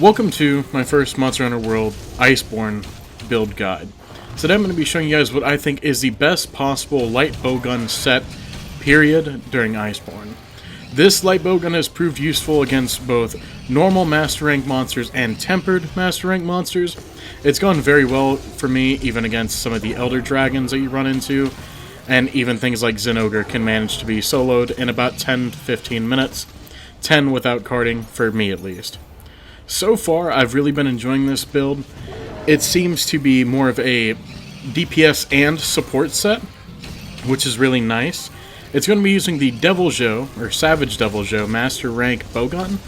Welcome to my first Monster Hunter World Iceborne build guide. Today I'm going to be showing you guys what I think is the best possible light bowgun set, period, during Iceborne. This light bowgun has proved useful against both normal Master Rank monsters and tempered Master Rank monsters. It's gone very well for me, even against some of the Elder Dragons that you run into, and even things like Zinogre can manage to be soloed in about 10 to 15 minutes, 10 without carding, for me at least. So far, I've really been enjoying this build. It seems to be more of a DPS and support set, which is really nice. It's going to be using the Deviljho, or Savage Deviljho, Master Rank Bowgun,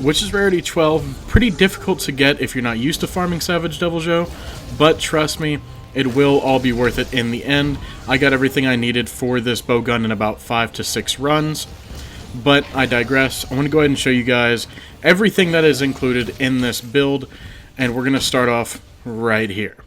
which is rarity 12. Pretty difficult to get if you're not used to farming Savage Deviljho, but trust me, it will all be worth it in the end. I got everything I needed for this bowgun in about 5 to 6 runs. But I digress. I want to go ahead and show you guys everything that is included in this build, and we're going to start off right here.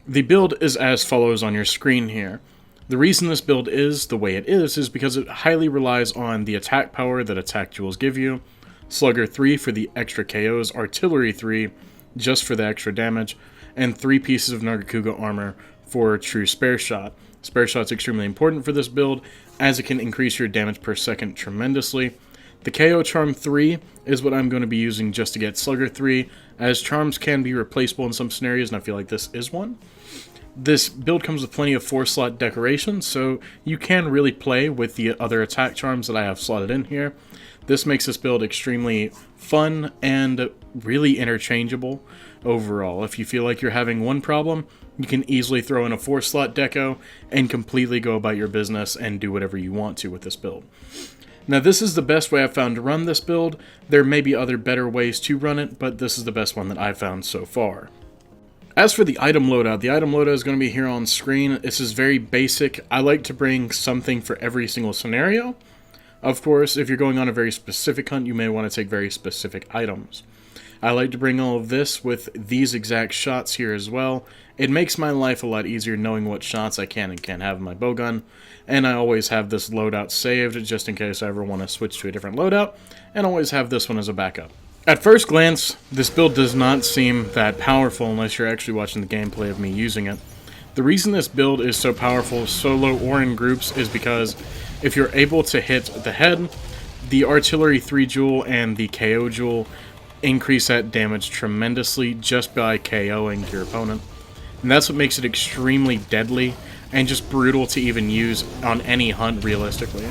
The build is as follows on your screen here. The reason this build is the way it is because it highly relies on the attack power that attack jewels give you, Slugger 3 for the extra KOs, Artillery 3 just for the extra damage, and 3 pieces of Nargacuga armor for true spare shot. Spare shot's extremely important for this build, as it can increase your damage per second tremendously. The KO Charm 3 is what I'm going to be using just to get Slugger 3, as charms can be replaceable in some scenarios, and I feel like this is one. This build comes with plenty of 4-slot decorations, so you can really play with the other attack charms that I have slotted in here. This makes this build extremely fun and really interchangeable overall. If you feel like you're having one problem, you can easily throw in a 4-slot deco and completely go about your business and do whatever you want to with this build. Now, this is the best way I've found to run this build. There may be other better ways to run it, but this is the best one that I've found so far. As for the item loadout is going to be here on screen. This is very basic. I like to bring something for every single scenario. Of course, if you're going on a very specific hunt, you may want to take very specific items. I like to bring all of this with these exact shots here as well. It makes my life a lot easier knowing what shots I can and can't have in my bowgun, and I always have this loadout saved just in case I ever want to switch to a different loadout, and always have this one as a backup. At first glance, this build does not seem that powerful unless you're actually watching the gameplay of me using it. The reason this build is so powerful solo or in groups is because if you're able to hit the head, the Artillery 3 jewel and the KO jewel increase that damage tremendously just by KOing your opponent. And that's what makes it extremely deadly and just brutal to even use on any hunt realistically.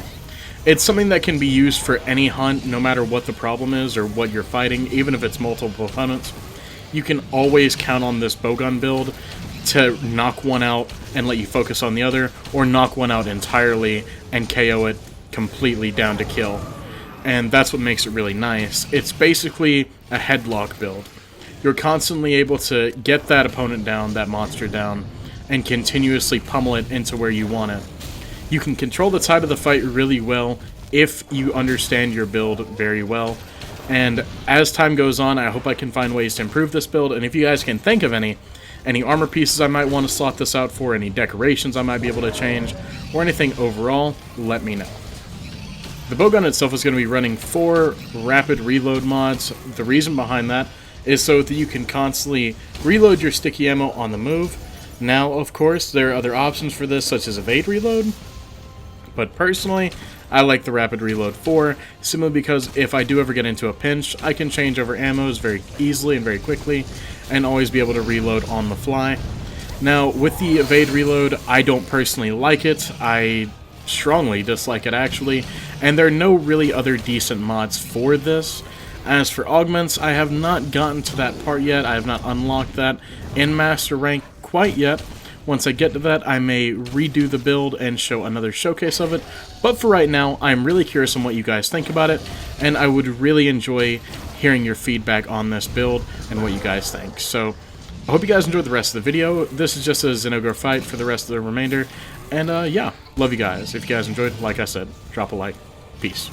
It's something that can be used for any hunt no matter what the problem is or what you're fighting, even if it's multiple opponents. You can always count on this bowgun build to knock one out and let you focus on the other, or knock one out entirely and KO it completely down to kill. And that's what makes it really nice. It's basically a headlock build. You're constantly able to get that opponent down, that monster down, and continuously pummel it into where you want it. You can control the tide of the fight really well if you understand your build very well. And as time goes on, I hope I can find ways to improve this build, and if you guys can think of any armor pieces I might want to slot this out for, any decorations I might be able to change, or anything overall, let me know. The bowgun itself is going to be running 4 rapid reload mods. The reason behind that is so that you can constantly reload your sticky ammo on the move. Now, of course, there are other options for this, such as evade reload, but personally, I like the rapid reload 4, simply because if I do ever get into a pinch, I can change over ammos very easily and very quickly, and always be able to reload on the fly. Now, with the evade reload, I don't personally like it. I strongly dislike it, actually, and there are no really other decent mods for this. As for augments, I have not gotten to that part yet. I have not unlocked that in Master Rank quite yet. Once I get to that, I may redo the build and show another showcase of it, but for right now, I'm really curious on what you guys think about it, and I would really enjoy hearing your feedback on this build and what you guys think. So, I hope you guys enjoyed the rest of the video. This is just a Zinogre fight for the rest of the remainder, and yeah, love you guys. If you guys enjoyed, like I said, drop a like. Peace.